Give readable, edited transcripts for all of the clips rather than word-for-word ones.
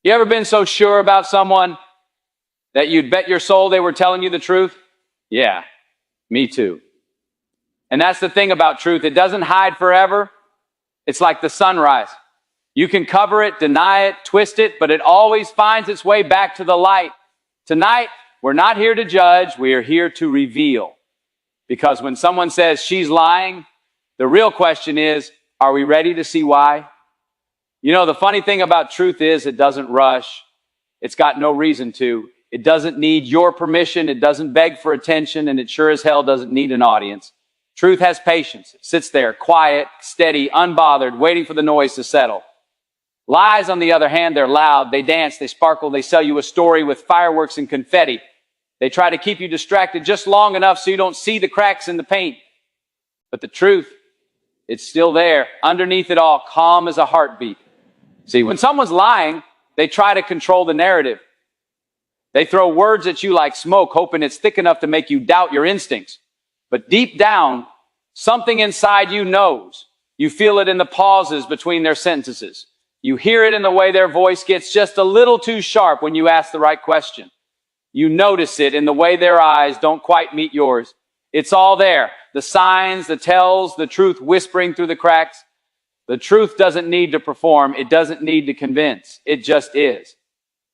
You ever been so sure about someone that you'd bet your soul they were telling you the truth? Yeah, me too. And that's the thing about truth. It doesn't hide forever. It's like the sunrise. You can cover it, deny it, twist it, but it always finds its way back to the light. Tonight, we're not here to judge. We are here to reveal. Because when someone says she's lying, the real question is, are we ready to see why? You know, the funny thing about truth is it doesn't rush. It's got no reason to. It doesn't need your permission. It doesn't beg for attention, and it sure as hell doesn't need an audience. Truth has patience. It sits there, quiet, steady, unbothered, waiting for the noise to settle. Lies, on the other hand, they're loud. They dance, they sparkle, they sell you a story with fireworks and confetti. They try to keep you distracted just long enough so you don't see the cracks in the paint. But the truth, it's still there, underneath it all, calm as a heartbeat. See, when someone's lying, they try to control the narrative. They throw words at you like smoke, hoping it's thick enough to make you doubt your instincts. But deep down, something inside you knows. You feel it in the pauses between their sentences. You hear it in the way their voice gets just a little too sharp when you ask the right question. You notice it in the way their eyes don't quite meet yours. It's all there. The signs, the tells, the truth whispering through the cracks. The truth doesn't need to perform. It doesn't need to convince. It just is.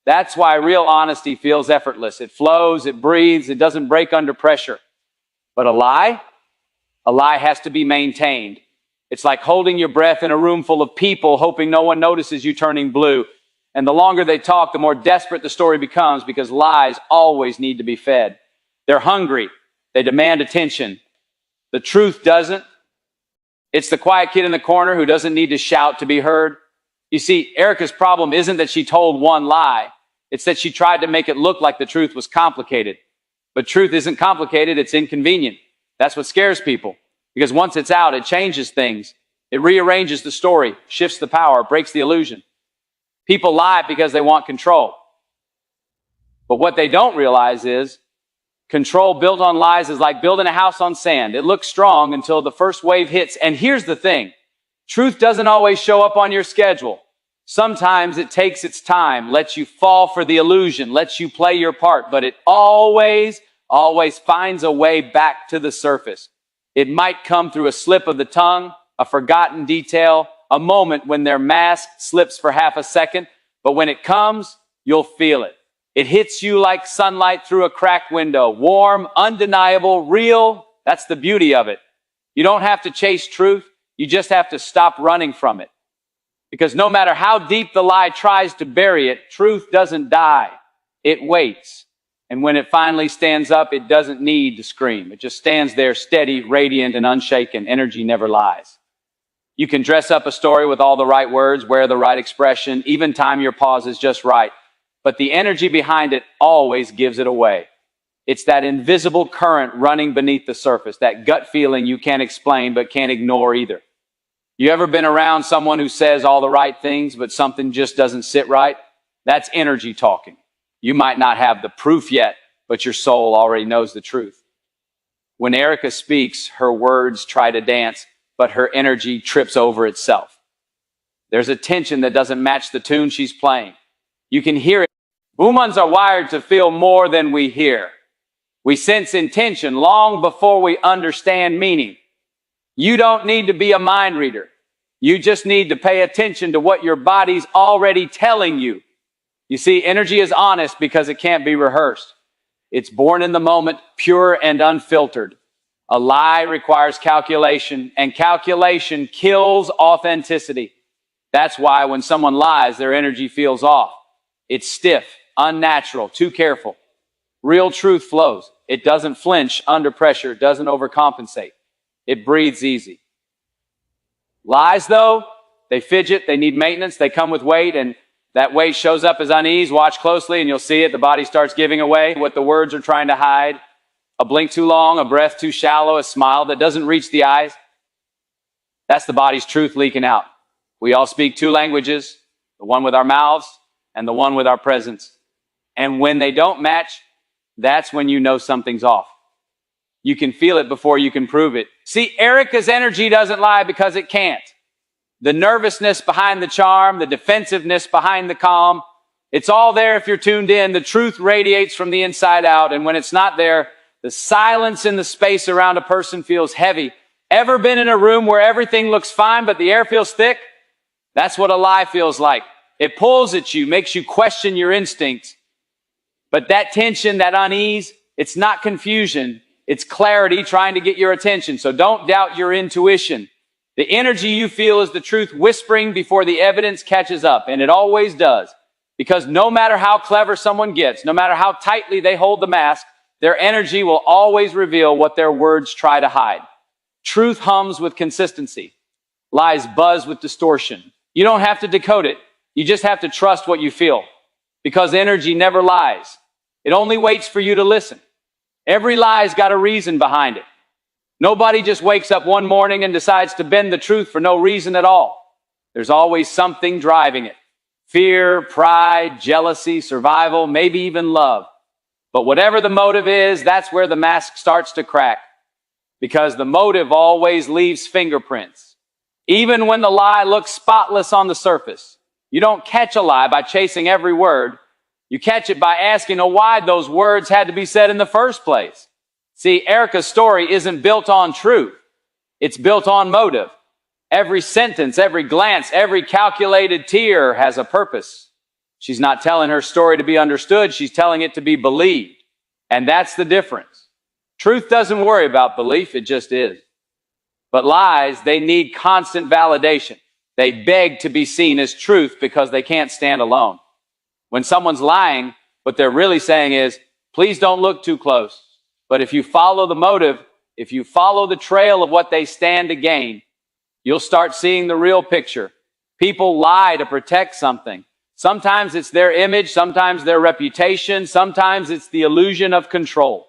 That's why real honesty feels effortless. It flows, it breathes, it doesn't break under pressure. But a lie has to be maintained. It's like holding your breath in a room full of people, hoping no one notices you turning blue. And the longer they talk, the more desperate the story becomes, because lies always need to be fed. They're hungry. They demand attention. The truth doesn't. It's the quiet kid in the corner who doesn't need to shout to be heard. You see, Erika's problem isn't that she told one lie. It's that she tried to make it look like the truth was complicated. But truth isn't complicated, it's inconvenient. That's what scares people. Because once it's out, it changes things. It rearranges the story, shifts the power, breaks the illusion. People lie because they want control. But what they don't realize is, control built on lies is like building a house on sand. It looks strong until the first wave hits. And here's the thing. Truth doesn't always show up on your schedule. Sometimes it takes its time, lets you fall for the illusion, lets you play your part, but it always finds a way back to the surface. It might come through a slip of the tongue, a forgotten detail, a moment when their mask slips for half a second, but when it comes, you'll feel it. It hits you like sunlight through a cracked window, warm, undeniable, real. That's the beauty of it. You don't have to chase truth. You just have to stop running from it. Because no matter how deep the lie tries to bury it, truth doesn't die. It waits. And when it finally stands up, it doesn't need to scream. It just stands there steady, radiant, and unshaken. Energy never lies. You can dress up a story with all the right words, wear the right expression, even time your pauses just right. But the energy behind it always gives it away. It's that invisible current running beneath the surface, that gut feeling you can't explain but can't ignore either. You ever been around someone who says all the right things, but something just doesn't sit right? That's energy talking. You might not have the proof yet, but your soul already knows the truth. When Erika speaks, her words try to dance, but her energy trips over itself. There's a tension that doesn't match the tune she's playing. You can hear it. Humans are wired to feel more than we hear. We sense intention long before we understand meaning. You don't need to be a mind reader. You just need to pay attention to what your body's already telling you. You see, energy is honest because it can't be rehearsed. It's born in the moment, pure and unfiltered. A lie requires calculation, and calculation kills authenticity. That's why when someone lies, their energy feels off. It's stiff, unnatural, too careful. Real truth flows. It doesn't flinch under pressure, doesn't overcompensate. It breathes easy. Lies, though, they fidget, they need maintenance, they come with weight, and that weight shows up as unease. Watch closely and you'll see it. The body starts giving away what the words are trying to hide. A blink too long, a breath too shallow, a smile that doesn't reach the eyes. That's the body's truth leaking out. We all speak two languages, the one with our mouths and the one with our presence. And when they don't match, that's when you know something's off. You can feel it before you can prove it. See, Erika's energy doesn't lie because it can't. The nervousness behind the charm, the defensiveness behind the calm, It's all there if you're tuned in. The truth radiates from the inside out, and when it's not there, the silence in the space around a person feels heavy. Ever been in a room where everything looks fine, but the air feels thick? That's what a lie feels like. It pulls at you, makes you question your instincts. But that tension, that unease, it's not confusion. It's clarity trying to get your attention. So don't doubt your intuition. The energy you feel is the truth whispering before the evidence catches up, and it always does. Because no matter how clever someone gets, no matter how tightly they hold the mask, their energy will always reveal what their words try to hide. Truth hums with consistency. Lies buzz with distortion. You don't have to decode it. You just have to trust what you feel. Because energy never lies. It only waits for you to listen. Every lie's got a reason behind it. Nobody just wakes up one morning and decides to bend the truth for no reason at all. There's always something driving it. Fear, pride, jealousy, survival, maybe even love. But whatever the motive is, that's where the mask starts to crack. Because the motive always leaves fingerprints. Even when the lie looks spotless on the surface. You don't catch a lie by chasing every word. You catch it by asking why those words had to be said in the first place. See, Erika's story isn't built on truth. It's built on motive. Every sentence, every glance, every calculated tear has a purpose. She's not telling her story to be understood. She's telling it to be believed. And that's the difference. Truth doesn't worry about belief. It just is. But lies, they need constant validation. They beg to be seen as truth because they can't stand alone. When someone's lying, what they're really saying is, please don't look too close. But if you follow the motive, if you follow the trail of what they stand to gain, you'll start seeing the real picture. People lie to protect something. Sometimes it's their image, sometimes their reputation, sometimes it's the illusion of control.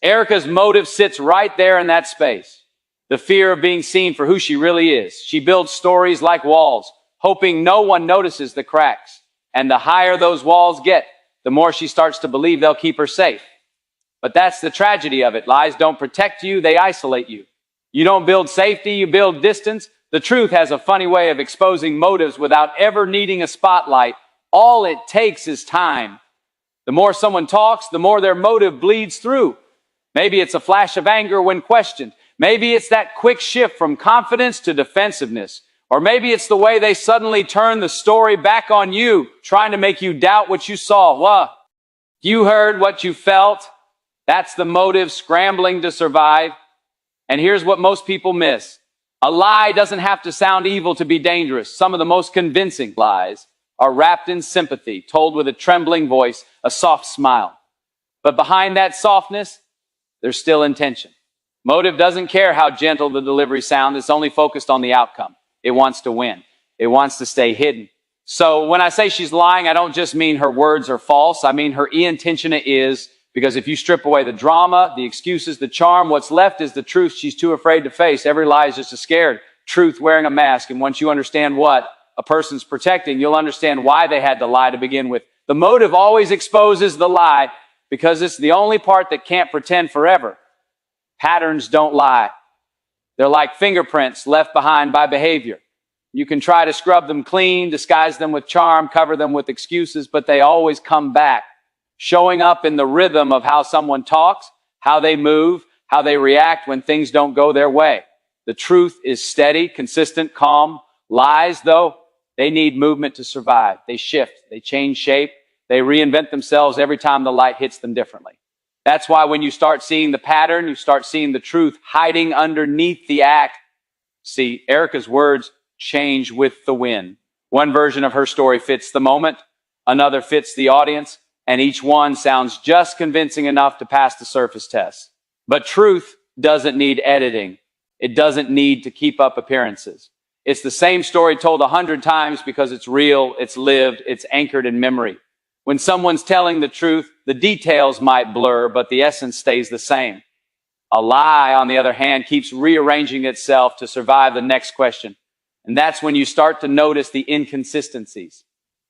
Erika's motive sits right there in that space. The fear of being seen for who she really is. She builds stories like walls, hoping no one notices the cracks. And the higher those walls get, the more she starts to believe they'll keep her safe. But that's the tragedy of it. Lies don't protect you, they isolate you. You don't build safety, you build distance. The truth has a funny way of exposing motives without ever needing a spotlight. All it takes is time. The more someone talks, the more their motive bleeds through. Maybe it's a flash of anger when questioned. Maybe it's that quick shift from confidence to defensiveness. Or maybe it's the way they suddenly turn the story back on you, trying to make you doubt what you saw. What? You heard what you felt. That's the motive scrambling to survive. And here's what most people miss. A lie doesn't have to sound evil to be dangerous. Some of the most convincing lies are wrapped in sympathy, told with a trembling voice, a soft smile. But behind that softness, there's still intention. Motive doesn't care how gentle the delivery sounds. It's only focused on the outcome. It wants to win. It wants to stay hidden. So when I say she's lying, I don't just mean her words are false. I mean her intention is, because if you strip away the drama, the excuses, the charm, what's left is the truth she's too afraid to face. Every lie is just a scared truth wearing a mask. And once you understand what a person's protecting, you'll understand why they had to lie to begin with. The motive always exposes the lie because it's the only part that can't pretend forever. Patterns don't lie. They're like fingerprints left behind by behavior. You can try to scrub them clean, disguise them with charm, cover them with excuses, but they always come back, showing up in the rhythm of how someone talks, how they move, how they react when things don't go their way. The truth is steady, consistent, calm. Lies, though, they need movement to survive. They shift, they change shape, they reinvent themselves every time the light hits them differently. That's why when you start seeing the pattern, you start seeing the truth hiding underneath the act. See, Erika's words change with the wind. One version of her story fits the moment, another fits the audience, and each one sounds just convincing enough to pass the surface test. But truth doesn't need editing. It doesn't need to keep up appearances. It's the same story told 100 times because it's real, it's lived, it's anchored in memory. When someone's telling the truth, the details might blur, but the essence stays the same. A lie, on the other hand, keeps rearranging itself to survive the next question. And that's when you start to notice the inconsistencies,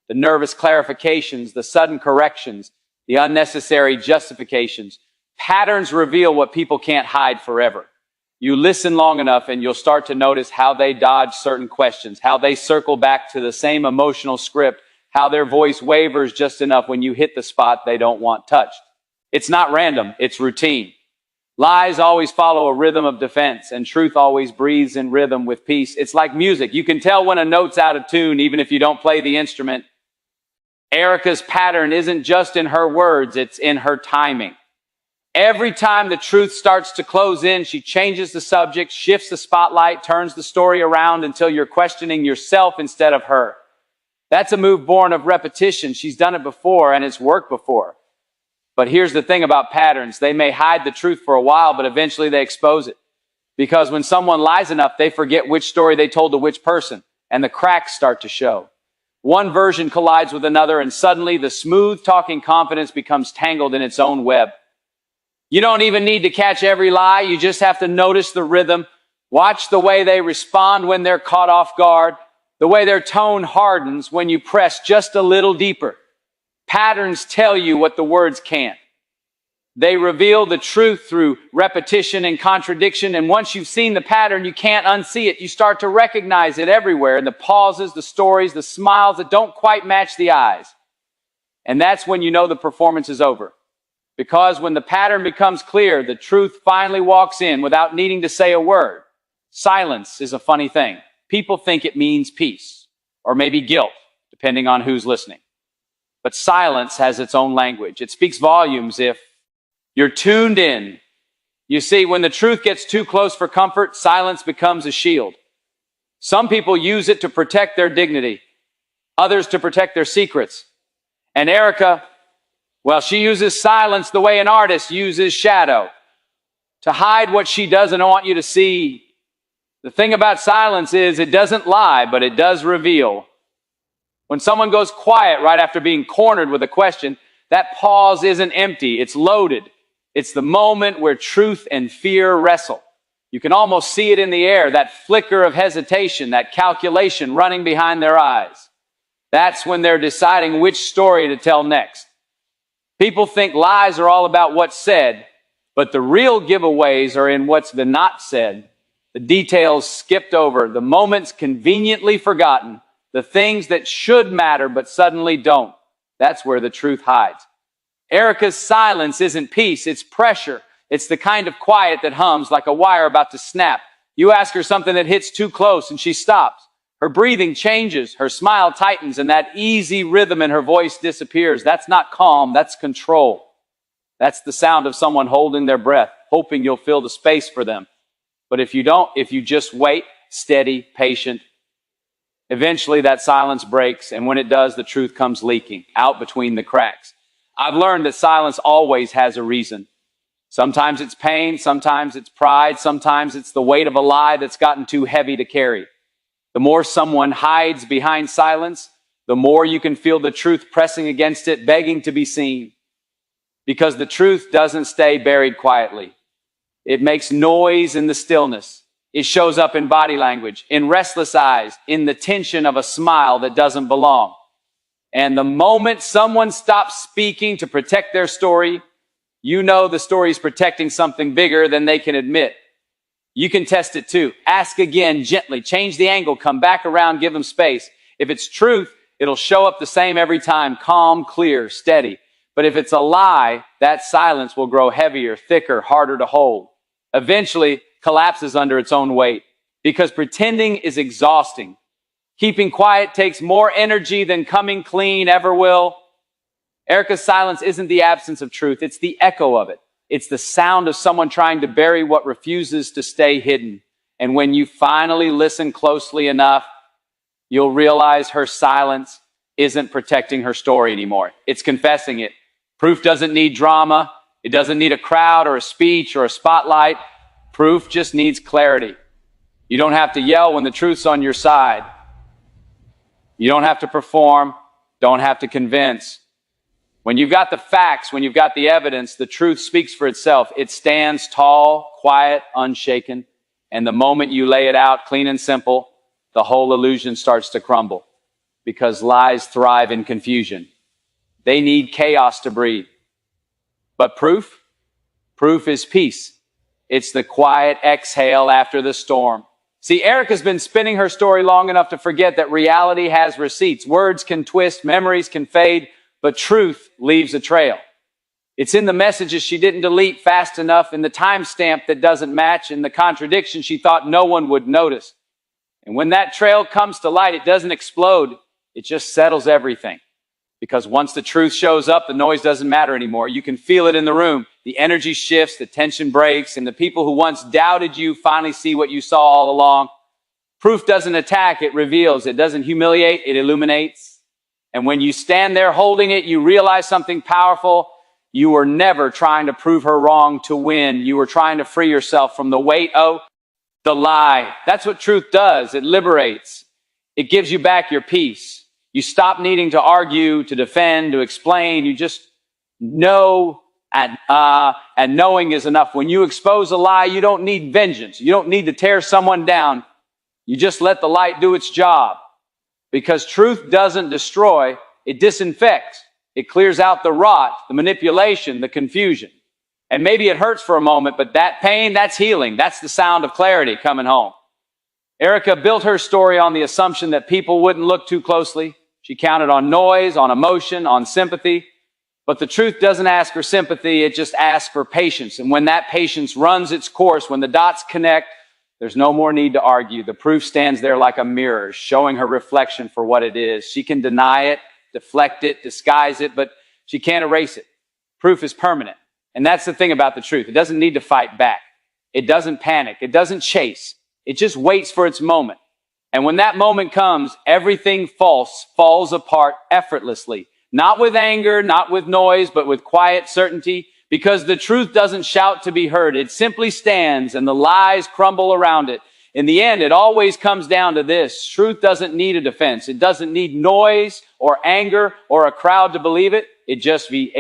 the nervous clarifications, the sudden corrections, the unnecessary justifications. Patterns reveal what people can't hide forever. You listen long enough and you'll start to notice how they dodge certain questions, how they circle back to the same emotional script, how their voice wavers just enough when you hit the spot they don't want touched. It's not random, it's routine. Lies always follow a rhythm of defense, and truth always breathes in rhythm with peace. It's like music. You can tell when a note's out of tune, even if you don't play the instrument. Erika's pattern isn't just in her words, it's in her timing. Every time the truth starts to close in, she changes the subject, shifts the spotlight, turns the story around until you're questioning yourself instead of her. That's a move born of repetition. She's done it before, and it's worked before. But here's the thing about patterns. They may hide the truth for a while, but eventually they expose it. Because when someone lies enough, they forget which story they told to which person, and the cracks start to show. One version collides with another, and suddenly the smooth-talking confidence becomes tangled in its own web. You don't even need to catch every lie. You just have to notice the rhythm. Watch the way they respond when they're caught off guard, the way their tone hardens when you press just a little deeper. Patterns tell you what the words can't. They reveal the truth through repetition and contradiction, and once you've seen the pattern, you can't unsee it. You start to recognize it everywhere, in the pauses, the stories, the smiles that don't quite match the eyes. And that's when you know the performance is over. Because when the pattern becomes clear, the truth finally walks in without needing to say a word. Silence is a funny thing. People think it means peace, or maybe guilt, depending on who's listening. But silence has its own language. It speaks volumes if you're tuned in. You see, when the truth gets too close for comfort, silence becomes a shield. Some people use it to protect their dignity, others to protect their secrets. And Erika, well, she uses silence the way an artist uses shadow, to hide what she doesn't want you to see. The thing about silence is it doesn't lie, but it does reveal. When someone goes quiet right after being cornered with a question, that pause isn't empty, it's loaded. It's the moment where truth and fear wrestle. You can almost see it in the air, that flicker of hesitation, that calculation running behind their eyes. That's when they're deciding which story to tell next. People think lies are all about what's said, but the real giveaways are in what's been not said, the details skipped over, the moments conveniently forgotten, the things that should matter but suddenly don't. That's where the truth hides. Erika's silence isn't peace, it's pressure. It's the kind of quiet that hums like a wire about to snap. You ask her something that hits too close and she stops. Her breathing changes, her smile tightens, and that easy rhythm in her voice disappears. That's not calm, that's control. That's the sound of someone holding their breath, hoping you'll fill the space for them. But if you don't, if you just wait, steady, patient, eventually that silence breaks, and when it does, the truth comes leaking out between the cracks. I've learned that silence always has a reason. Sometimes it's pain, sometimes it's pride, sometimes it's the weight of a lie that's gotten too heavy to carry. The more someone hides behind silence, the more you can feel the truth pressing against it, begging to be seen. Because the truth doesn't stay buried quietly. It makes noise in the stillness. It shows up in body language, in restless eyes, in the tension of a smile that doesn't belong. And the moment someone stops speaking to protect their story, you know the story's protecting something bigger than they can admit. You can test it too. Ask again gently, change the angle, come back around, give them space. If it's truth, it'll show up the same every time, calm, clear, steady. But if it's a lie, that silence will grow heavier, thicker, harder to hold. Eventually, collapses under its own weight. Because pretending is exhausting. Keeping quiet takes more energy than coming clean ever will. Erika's silence isn't the absence of truth, it's the echo of it. It's the sound of someone trying to bury what refuses to stay hidden. And when you finally listen closely enough, you'll realize her silence isn't protecting her story anymore. It's confessing it. Proof doesn't need drama. It doesn't need a crowd or a speech or a spotlight. Proof just needs clarity. You don't have to yell when the truth's on your side. You don't have to perform. Don't have to convince. When you've got the facts, when you've got the evidence, the truth speaks for itself. It stands tall, quiet, unshaken. And the moment you lay it out clean and simple, the whole illusion starts to crumble. Because lies thrive in confusion. They need chaos to breathe. But proof? Proof is peace. It's the quiet exhale after the storm. See, Erika's been spinning her story long enough to forget that reality has receipts. Words can twist, memories can fade, but truth leaves a trail. It's in the messages she didn't delete fast enough, in the timestamp that doesn't match, in the contradiction she thought no one would notice. And when that trail comes to light, it doesn't explode. It just settles everything. Because once the truth shows up, the noise doesn't matter anymore. You can feel it in the room. The energy shifts, the tension breaks, and the people who once doubted you finally see what you saw all along. Proof doesn't attack, it reveals. It doesn't humiliate, it illuminates. And when you stand there holding it, you realize something powerful. You were never trying to prove her wrong to win. You were trying to free yourself from the weight of the lie. That's what truth does. It liberates. It gives you back your peace. You stop needing to argue, to defend, to explain. You just know, and knowing is enough. When you expose a lie, you don't need vengeance. You don't need to tear someone down. You just let the light do its job. Because truth doesn't destroy, it disinfects. It clears out the rot, the manipulation, the confusion. And maybe it hurts for a moment, but that pain, that's healing. That's the sound of clarity coming home. Erika built her story on the assumption that people wouldn't look too closely. She counted on noise, on emotion, on sympathy. But the truth doesn't ask for sympathy, it just asks for patience. And when that patience runs its course, when the dots connect, there's no more need to argue. The proof stands there like a mirror, showing her reflection for what it is. She can deny it, deflect it, disguise it, but she can't erase it. Proof is permanent. And that's the thing about the truth. It doesn't need to fight back. It doesn't panic. It doesn't chase. It just waits for its moment. And when that moment comes, everything false falls apart effortlessly. Not with anger, not with noise, but with quiet certainty. Because the truth doesn't shout to be heard. It simply stands and the lies crumble around it. In the end, it always comes down to this. Truth doesn't need a defense. It doesn't need noise or anger or a crowd to believe it. It just be